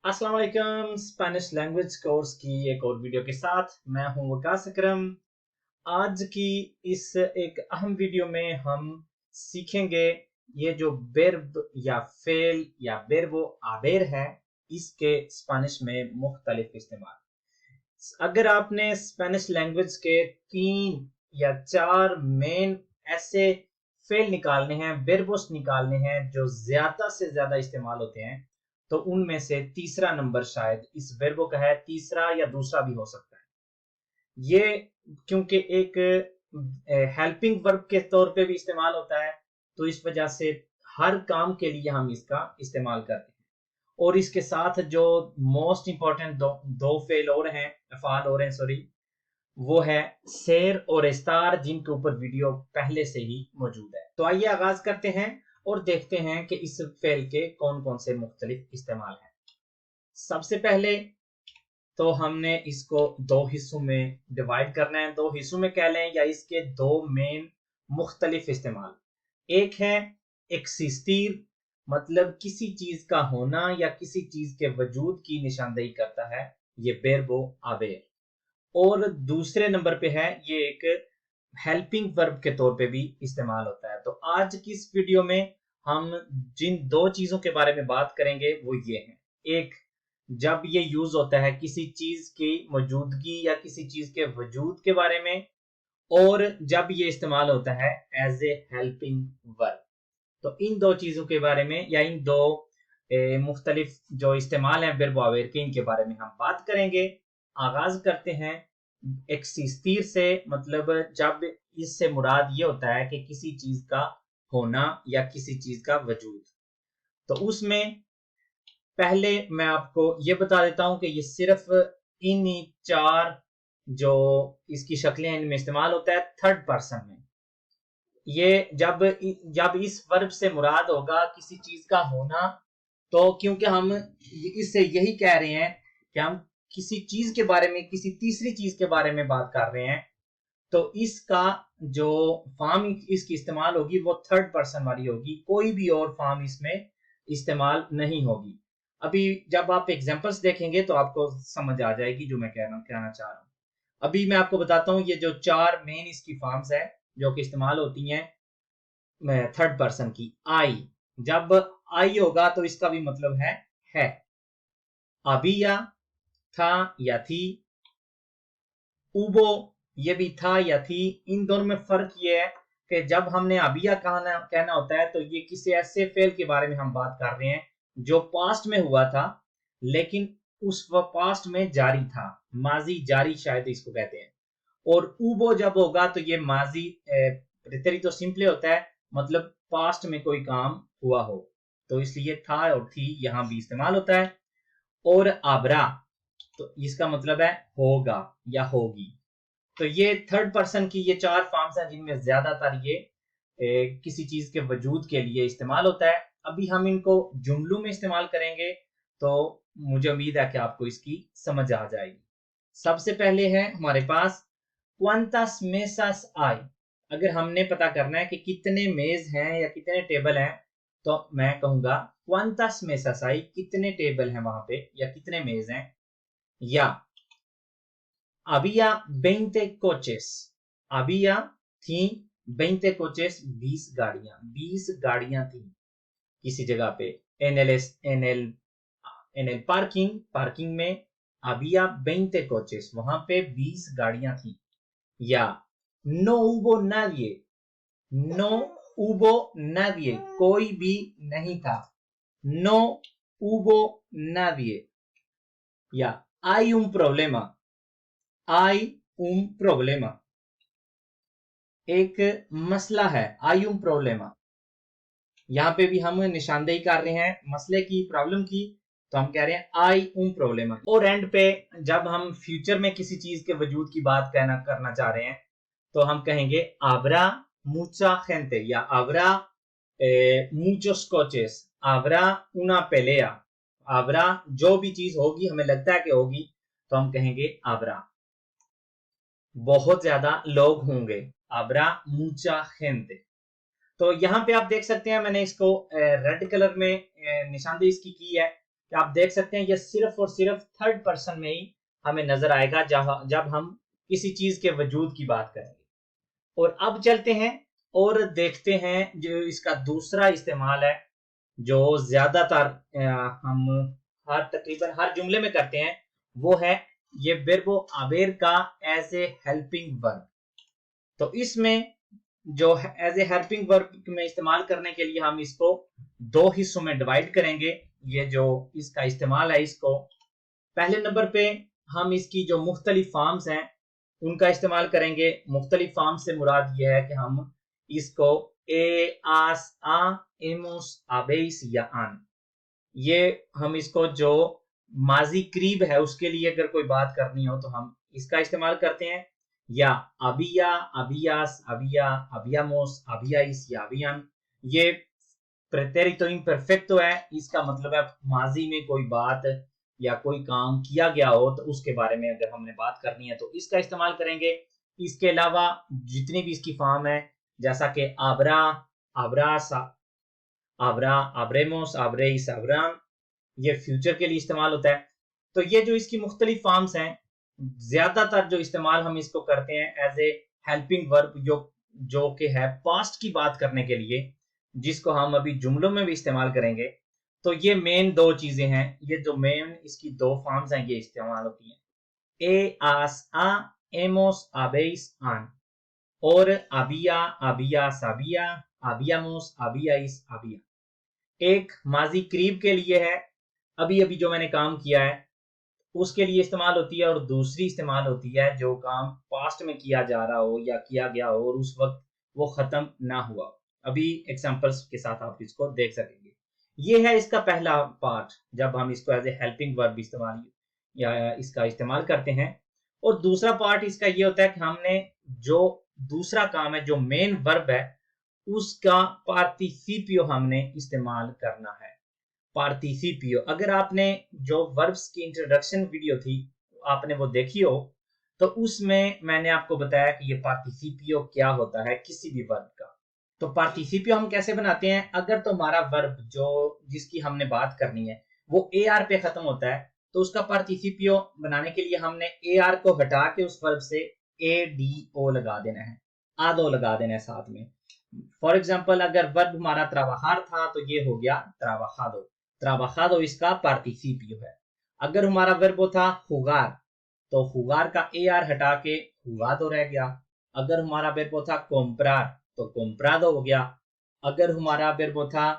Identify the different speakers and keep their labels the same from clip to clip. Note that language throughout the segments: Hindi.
Speaker 1: अस्सलाम वालेकुम। स्पेनिश लैंग्वेज कोर्स की एक और वीडियो के साथ मैं हूं वकास अकरम। आज की इस एक अहम वीडियो में हम सीखेंगे ये जो वर्ब या फेल या वर्बो आवेर है, इसके स्पेनिश में मुख्तलिफ इस्तेमाल। अगर आपने स्पेनिश लैंग्वेज के 3 या 4 मेन ऐसे फेल निकालने हैं, वर्बोस निकालने हैं जो ज्यादा से ज्यादा इस्तेमाल होते हैं, तो उनमें से तीसरा नंबर शायद इस वर्बो का है। तीसरा या दूसरा भी हो सकता है ये, क्योंकि एक हेल्पिंग वर्ब के तौर पे भी इस्तेमाल होता है, तो इस वजह से हर काम के लिए हम इसका इस्तेमाल करते हैं। और इसके साथ जो मोस्ट इंपॉर्टेंट दो फेल और हैं, अफाल और हैं, सॉरी, वो है शेर और इस्तार, जिनके ऊपर वीडियो पहले से ही मौजूद है। तो आइए आगाज करते हैं और देखते हैं कि इस फेल के कौन कौन से मुख्तलिफ इस्तेमाल हैं। सबसे पहले तो हमने इसको दो हिस्सों में डिवाइड करना है। दो हिस्सों में कह लें या इसके दो मेन मुख्तलिफ इस्तेमाल। एक है एक्सिस्टीर, मतलब किसी चीज का होना या किसी चीज के वजूद की निशानदेही करता है, ये वर्बो आवेर। और दूसरे नंबर पे है ये एक हेल्पिंग वर्ब के तौर पे भी इस्तेमाल होता है। तो आज की इस वीडियो में हम जिन दो चीजों के बारे में बात करेंगे वो ये हैं। एक, जब ये यूज होता है किसी चीज की मौजूदगी या किसी चीज के वजूद के बारे में, और जब ये इस्तेमाल होता है एज ए हेल्पिंग वर्ब। तो इन दो चीजों के बारे में या इन दो मुख्तलिफ जो इस्तेमाल हैं वर्ब आवेर के, इनके बारे में हम बात करेंगे। आगाज करते हैं एक्सिस्टीर से, मतलब जब इससे मुराद ये होता है कि किसी चीज का होना या किसी चीज का वजूद। तो उसमें पहले मैं आपको ये बता देता हूं कि ये सिर्फ इन चार जो इसकी शक्लें हैं इनमें इस्तेमाल होता है थर्ड पर्सन में। ये जब जब इस वर्ब से मुराद होगा किसी चीज का होना, तो क्योंकि हम इससे यही कह रहे हैं कि हम किसी चीज के बारे में, किसी तीसरी चीज के बारे में बात कर रहे हैं, तो इसका जो फॉर्म इसकी इस्तेमाल होगी वो थर्ड पर्सन वाली होगी, कोई भी और फॉर्म इसमें इस्तेमाल नहीं होगी। अभी जब आप एग्जांपल्स देखेंगे तो आपको समझ आ जाएगी जो मैं कहना चाह रहा हूँ। अभी मैं आपको बताता हूँ ये जो चार मेन इसकी फॉर्म्स है जो कि इस्तेमाल होती हैं थर्ड पर्सन की। आई, जब आई होगा तो इसका भी मतलब है। अबिया, था या थी। उबो, ये भी था या थी। इन दोनों में फर्क ये है कि जब हमने अबिया कहना होता है तो ये किसी ऐसे फेल के बारे में हम बात कर रहे हैं जो पास्ट में हुआ था, लेकिन उस पास्ट में जारी था, माजी जारी शायद इसको कहते हैं। और उबो जब होगा तो ये माजी प्रेतरी तो सिंपली होता है, मतलब पास्ट में कोई काम हुआ हो, तो इसलिए था और थी यहां भी इस्तेमाल होता है। और आबरा, तो इसका मतलब है होगा या होगी। तो ये थर्ड पर्सन की ये चार फॉर्म्स हैं जिनमें ज्यादातर ये किसी चीज के वजूद के लिए इस्तेमाल होता है। अभी हम इनको जुमलों में इस्तेमाल करेंगे, तो मुझे उम्मीद है कि आपको इसकी समझ आ जाएगी। सबसे पहले है हमारे पास क्वांटास मेसास आई। अगर हमने पता करना है कि कितने मेज हैं या कितने टेबल हैं, तो मैं कहूंगा क्वांटास मेसास आई, कितने टेबल हैं वहां पे या कितने मेज हैं। या había 20 coches, había थी 20 coches, 20 गाड़ियां, 20 गाड़ियां थी किसी जगह पे। एन एल पार्किंग में había 20 coches, वहां पे 20 गाड़ियां थी। या no hubo nadie, no hubo nadie, कोई भी नहीं था, no hubo nadie। या hay un problema, hay un problema, एक मसला है, hay un problema। यहां पे भी हम निशानदेही कर रहे हैं मसले की, प्रॉब्लम की, तो हम कह रहे हैं hay un problema। और एंड पे जब हम फ्यूचर में किसी चीज के वजूद की बात करना चाह रहे हैं, तो हम कहेंगे habrá mucha gente या habrá muchos coches, habrá una pelea, habrá जो भी चीज होगी, हमें लगता है कि होगी, तो हम कहेंगे habrá। बहुत ज्यादा लोग होंगे, habrá mucha gente। तो यहाँ पे आप देख सकते हैं मैंने इसको रेड कलर में निशानदेही इसकी की है कि आप देख सकते हैं ये सिर्फ और सिर्फ थर्ड पर्सन में ही हमें नजर आएगा जब हम किसी चीज के वजूद की बात करेंगे। और अब चलते हैं और देखते हैं जो इसका दूसरा इस्तेमाल है, जो ज्यादातर हम तकरीबन हर जुमले में करते हैं, वो है ये वर्बो आबेर का एज ए हेल्पिंग वर्ब। तो इसमें जो एज ए हेल्पिंग वर्ब में इस्तेमाल करने के लिए हम इसको दो हिस्सों में डिवाइड करेंगे। ये जो इसका इस्तेमाल है, इसको पहले नंबर पे हम इसकी जो मुख्तलिफ फॉर्म्स हैं उनका इस्तेमाल करेंगे। मुख्तलिफ फॉर्म से मुराद ये है कि हम इसको ए, आस, आ, एमोस, आबेस या आन, ये हम इसको जो माजी करीब है उसके लिए अगर कोई बात करनी हो तो हम इसका इस्तेमाल करते हैं, या अबिया, अबियास, अबिया, अबियामोस, अबियाइस या अबियान। ये प्रेटेरितो इम्परफेक्टो है, इसका मतलब है माजी में कोई बात या कोई काम किया गया हो तो उसके बारे में अगर हमने बात करनी है तो इसका इस्तेमाल करेंगे। इसके अलावा जितनी भी इसकी फॉर्म है, जैसा कि आबरा, आबरास, आबरा, आब्रेमोस, आब्रेइस, आब्राम, ये फ्यूचर के लिए इस्तेमाल होता है। तो ये जो इसकी मुख्तलिफ फॉर्म्स हैं, ज्यादातर जो इस्तेमाल हम इसको करते हैं एज ए हेल्पिंग वर्ब, जो कि है पास्ट की बात करने के लिए, जिसको हम अभी जुमलों में भी इस्तेमाल करेंगे। तो ये मेन दो चीजें हैं, ये जो मेन इसकी दो फॉर्म्स हैं ये इस्तेमाल होती हैं, ए, आस, आ, एमोस, आबेइस, आन, और अबिया, अबिया, साबिया, अबियामोस, अबियाइस, अबिया। एक माजी करीब के लिए है, अभी अभी जो मैंने काम किया है उसके लिए इस्तेमाल होती है, और दूसरी इस्तेमाल होती है जो काम पास्ट में किया जा रहा हो या किया गया हो और उस वक्त वो खत्म ना हुआ। अभी एग्जांपल्स के साथ आप इसको देख सकेंगे। ये है इसका पहला पार्ट, जब हम इसको एज ए हेल्पिंग वर्ब इस्तेमाल या इसका इस्तेमाल करते हैं। और दूसरा पार्ट इसका ये होता है कि हमने जो दूसरा काम है, जो मेन वर्ब है, उसका पार्टिसिपियो हमने इस्तेमाल करना है। पार्टिसिपियो, अगर आपने जो वर्ब्स की इंट्रोडक्शन वीडियो थी आपने वो देखी हो तो उसमें मैंने आपको बताया कि ये पार्टिसिपियो क्या होता है किसी भी वर्ब का। तो पार्टिसिपियो हम कैसे बनाते हैं, अगर तो हमारा वर्ब जो जिसकी हमने बात करनी है वो ए आर पे खत्म होता है तो उसका पार्टिसिपियो बनाने के लिए हमने ए आर को हटा के उस वर्ब से ए डी ओ लगा देना है, आदो लगा देना है साथ में। फॉर एग्जाम्पल अगर वर्ब हमारा त्राबाहार था तो ये हो गया त्राबाहादो, त्राबाहादो इसका पार्टिसिपियो है। अगर हमारा वर्ब था हुगार तो हुगार का ए आर हटा के हुगादो रह गया। अगर हमारा वर्ब था कोम्प्रार तो कोम्प्रादो हो गया। अगर हमारा वर्ब था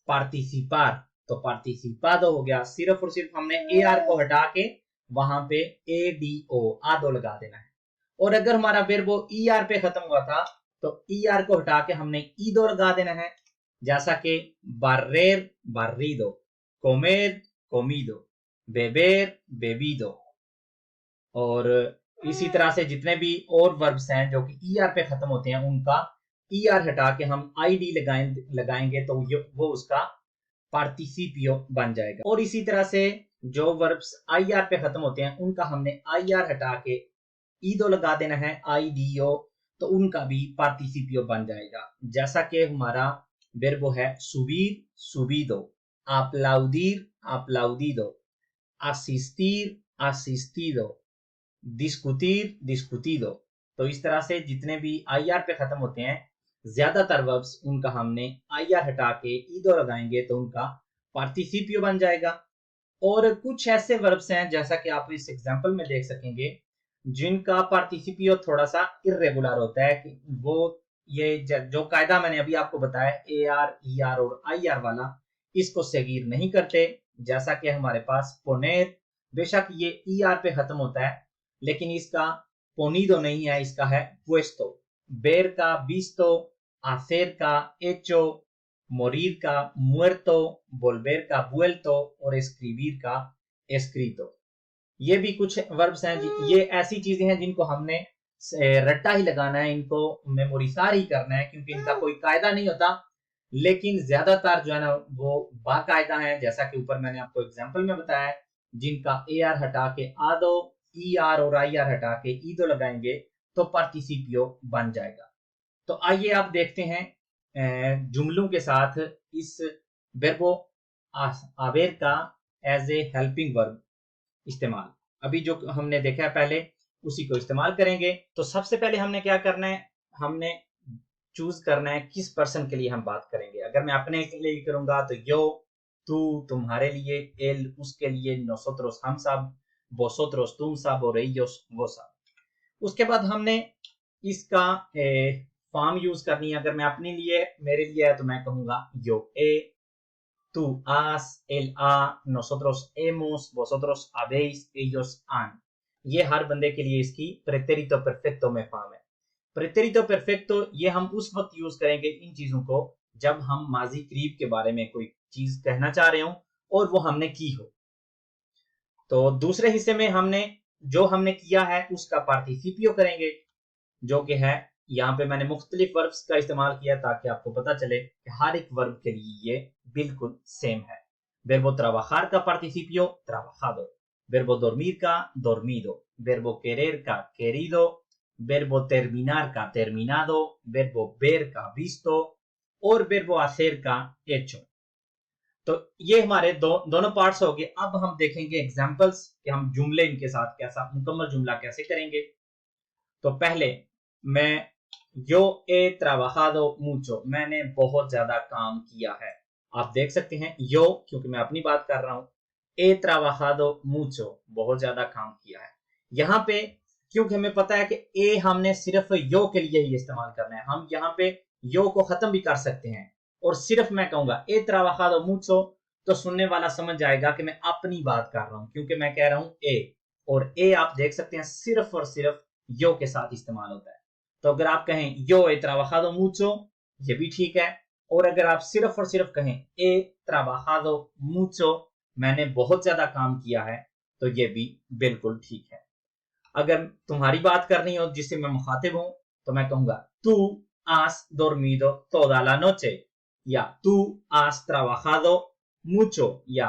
Speaker 1: पार्टिसिपार तो पार्टिसिपादो हो गया। सिर्फ और सिर्फ हमने ए आर को हटा के वहां पे ए डी ओ आदो लगा देना है। और अगर हमारा वर्ब ई आर पे खत्म हुआ था तो ई आर को हटा के हमने ईदो लगा देना है, जैसा कि बार्रेर, बार्रीदो, कोमेर, कोमीदो, बेबेर, बेबीदो। और इसी तरह से जितने भी और वर्ब्स हैं जो कि ई आर पे खत्म होते हैं उनका ई आर हटा के हम आई डी लगाएंगे तो वो उसका पार्टिसिपियो बन जाएगा। और इसी तरह से जो वर्ब्स आई आर पे खत्म होते हैं उनका हमने आई आर हटा के ईदो लगा देना है, आई डी ओ, तो उनका भी पार्टिसिपियो बन जाएगा। जैसा कि हमारा वर्ब है Subir, सुबीदो, aplaudir, aplaudido, asistir, asistido, discutir, discutido। तो इस तरह से जितने भी आई आर पे खत्म होते हैं ज्यादातर वर्ब्स उनका हमने आई आर हटा के ईदो लगाएंगे तो उनका पार्टिसिपियो बन जाएगा। और कुछ ऐसे वर्ब्स हैं जैसा कि आप इस एग्जांपल में देख सकेंगे जिनका पार्टिसिपियो थोड़ा सा इर्रेगुलर होता है कि वो ये जो कायदा मैंने अभी आपको बताया ए आर, ई आर और आई आर वाला, इसको सगीर नहीं करते। जैसा कि हमारे पास पोनेर, बेशक ये ई आर पे खत्म होता है लेकिन इसका पोनीदो नहीं है, इसका है पुएस्तो। बेर का बीस्तो, आसेर का एचो, मोरीर का मुएर्तो, बोलबेर का बुएल्तो और एस्क्रिबीर का एस्क्रीतो। ये भी कुछ वर्ब्स हैं, ये ऐसी चीजें हैं जिनको हमने रट्टा ही लगाना है, इनको मेमोरिसार ही करना है क्योंकि इनका कोई कायदा नहीं होता। लेकिन ज्यादातर जो है ना वो बाकायदा है, जैसा कि ऊपर मैंने आपको एग्जांपल में बताया, जिनका ए आर हटा के आदो, ई आर और आई आर हटा के ईदो लगाएंगे तो पार्टिसिपियो बन जाएगा। तो आइए आप देखते हैं जुमलों के साथ इस वर्बो haber का एज ए हेल्पिंग वर्ब इस्तेमाल। अभी जो हमने देखा है पहले उसी को इस्तेमाल करेंगे। तो सबसे पहले हमने क्या करना है, हमने चूज करना है किस पर्सन के लिए हम बात करेंगे। अगर मैं अपने लिए करूंगा तो यो, तू तुम्हारे लिए, एल उसके लिए, nosotros हम सब, vosotros तुम सब और ellos वो सब। उसके बाद हमने इसका फॉर्म यूज करनी है। अगर मैं अपने लिए, मेरे लिए है तो मैं कहूंगा yo he, tú has, él ha, nosotros hemos, vosotros habéis, ellos han। ये हर बंदे के लिए इसकी प्रेटेरितो परफेक्टो में फॉर्म है। प्रेटेरितो परफेक्टो ये हम उस वक्त यूज करेंगे इन चीजों को जब हम माजी करीब के बारे में कोई चीज कहना चाह रहे हो और वो हमने की हो। तो दूसरे हिस्से में हमने किया है उसका पार्टिसिपियो करेंगे, जो कि है, यहाँ पे मैंने मुख्तलिफ वर्ब्स का इस्तेमाल किया ताकि आपको पता चले कि हर एक वर्ब के लिए ये बिल्कुल सेम है। verbo trabajar का participio trabajado, verbo dormir का dormido, verbo querer का querido, verbo terminar का terminado, verbo ver का visto और verbo hacer का hecho। तो ये हमारे दोनों पार्ट्स हो गए। अब हम देखेंगे एग्जांपल्स कि हम जुमले इनके साथ कैसा मुकम्मल जुमला कैसे करेंगे। तो पहले मैं yo he trabajado mucho, मैंने बहुत ज्यादा काम किया है। आप देख सकते हैं yo, क्योंकि मैं अपनी बात कर रहा हूं, he trabajado mucho, बहुत ज्यादा काम किया है। यहाँ पे क्योंकि हमें पता है कि ए हमने सिर्फ yo के लिए ही इस्तेमाल करना है, हम यहाँ पे yo को खत्म भी कर सकते हैं और सिर्फ मैं कहूंगा he trabajado mucho, तो सुनने वाला समझ जाएगा कि मैं अपनी बात कर रहा हूं, क्योंकि मैं कह रहा हूं ए, और ए आप देख सकते हैं सिर्फ और सिर्फ yo के साथ इस्तेमाल होता है। तो अगर आप कहें yo he trabajado mucho, ये भी ठीक है। और अगर आप सिर्फ और सिर्फ कहें he trabajado mucho, मैंने बहुत ज्यादा काम किया है, तो ये भी बिल्कुल ठीक है। अगर तुम्हारी बात करनी हो जिससे मैं मुखातिब हूं, तो मैं कहूंगा tú has dormido toda la noche, या tú has trabajado mucho, या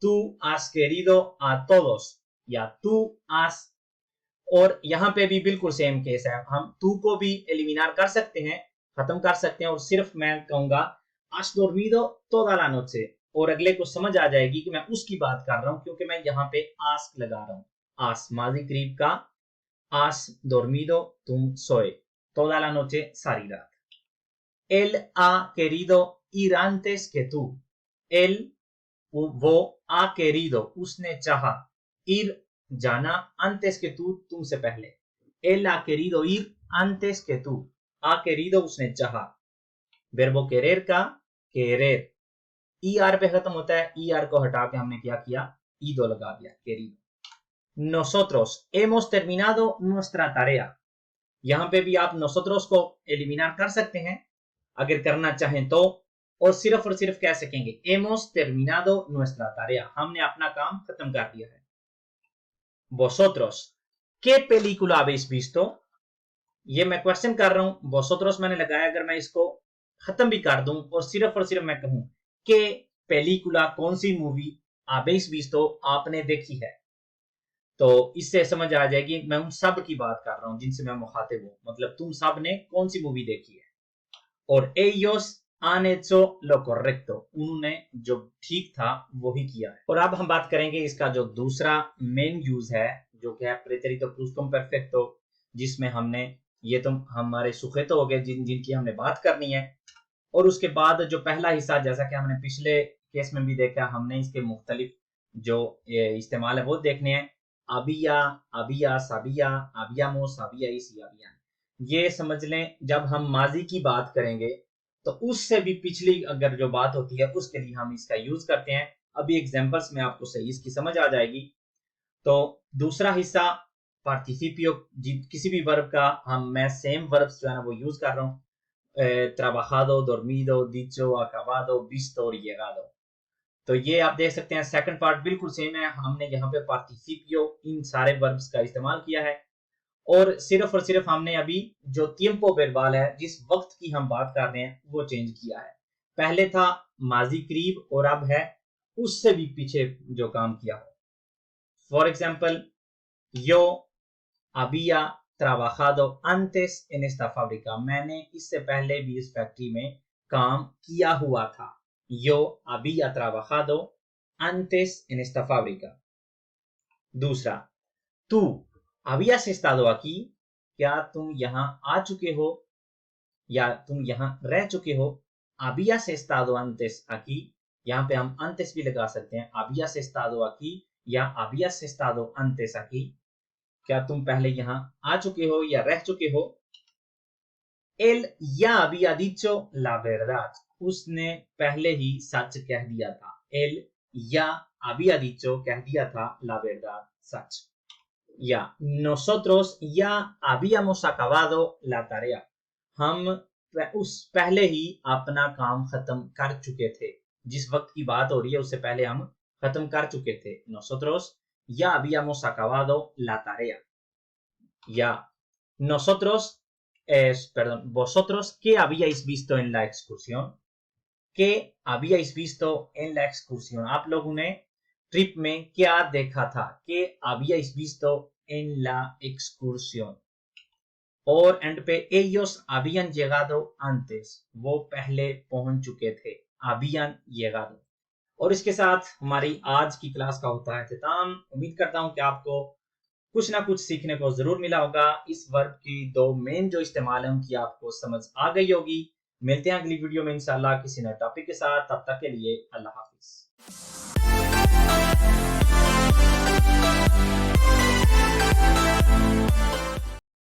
Speaker 1: tú has querido a todos, या tú has। और यहाँ पे भी बिल्कुल सेम केस है, हम तू को भी एलिमिनार कर सकते हैं, खत्म कर सकते हैं, और सिर्फ मैं कहूंगा has dormido toda la noche, और अगले को समझ आ जाएगी कि मैं उसकी बात कर रहा हूं, क्योंकि मैं यहाँ पे ask लगा रहा हूं। as माजी करीब का, has dormido तुम सोए, toda la noche सारी रात। él ha querido ir antes que tú, él वो ha querido उसने चाहा, ir जाना, antes que tú तुमसे पहले, él ha querido ir antes que tú, ha querido उसने चाहा। verbo querer का querer, er पे खत्म होता है, er को हटा के हमने क्या किया, ido लगा दिया, querido। nosotros hemos terminado nuestra tarea, यहाँ पे भी आप nosotros को एलिमिनार कर सकते हैं अगर करना चाहें तो, और सिर्फ कह सकेंगे hemos terminado nuestra tarea, हमने अपना काम खत्म कर दिया है। vosotros ¿qué película habéis visto? ये मैं क्वेश्चन कर रहा हूं, vosotros मैंने लगाया, अगर मैं इसको खत्म भी कर दूं और सिर्फ मैं कहूं कि पेलिकुला कौन सी मूवी, habéis visto आपने देखी है, तो इससे समझ आ जाएगी मैं उन सब की बात कर रहा हूं जिनसे मैं मुखातिब हूं, मतलब तुम सब ने कौन सी मूवी देखी है। और ellos han hecho lo correcto, उन्होंने जो ठीक था वो ही किया है। और अब हम बात करेंगे इसका जो दूसरा मेन यूज है, जो कि है प्रेटेरितो प्लूसक्वामपर्फेक्टो, जिसमें हमने ये तो हमारे सुखेतो हो गए जिनकी हमने बात करनी है। और उसके बाद जो पहला हिस्सा, जैसा कि हमने पिछले केस में भी देखा, हमने इसके मुख्तलिफ जो इस्तेमाल है वो देखने हैं। अबिया, अबिया, साबिया, अबियामो, साबियाइस, अबियान। ये समझ लें जब हम माजी की बात करेंगे तो उससे भी पिछली अगर जो बात होती है उसके लिए हम इसका यूज करते हैं। अभी एग्जांपल्स में आपको सही इसकी समझ आ जाएगी। तो दूसरा हिस्सा पार्टिसिपियो, किसी भी वर्ब का मैं सेम वर्ब्स जो है ना वो यूज कर रहा हूँ, trabajado, dormido, dicho, acabado, visto और llegado। तो ये आप देख सकते हैं सेकंड पार्ट बिल्कुल सेम है, हमने यहाँ पे पार्टिसिपियो इन सारे वर्ब्स का इस्तेमाल किया है। और सिर्फ हमने अभी जो tiempo verbal है, जिस वक्त की हम बात कर रहे हैं, वो चेंज किया है। पहले था माजी करीब और अब है उससे भी पीछे जो काम किया हो। For example, yo había trabajado antes en esta fábrica, मैंने इससे पहले भी इस फैक्ट्री में काम किया हुआ था। yo había trabajado antes en esta fábrica. दूसरा, tú habías estado aquí, क्या तुम यहाँ आ चुके हो या तुम यहाँ रह चुके हो. habías estado antes aquí, यहाँ पे हम antes भी लगा सकते हैं. habías estado aquí या habías estado antes aquí, क्या तुम पहले यहाँ आ चुके हो या रह चुके हो. él ya había dicho la verdad, उसने पहले ही सच कह दिया था. él ya había dicho कह दिया था la verdad, सच. या nosotros ya habíamos acabado la tarea, हम उस पहले ही अपना काम खत्म कर चुके थे. जिस वक्त की बात हो रही है उससे पहले हम खत्म कर चुके थे. nosotros ya habíamos acabado la tarea. या vosotros qué habíais visto en la excursión, qué habíais visto en la excursión, आप लोगों ने ट्रिप में क्या देखा था. qué habíais visto en la excursión. और एंड पे ellos habían llegado antes, वो पहले पहुंच चुके थे. habían llegado. और इसके साथ हमारी आज की क्लास का होता है इख्तिताम. उम्मीद करता हूं कि आपको कुछ ना कुछ सीखने को जरूर मिला होगा. इस वर्ब की दो मेन जो इस्तेमाल है उनकी आपको समझ आ गई होगी. मिलते हैं अगली वीडियो में इंशाल्लाह किसी नए टॉपिक के साथ. तब तक के लिए अल्लाह हाफिज.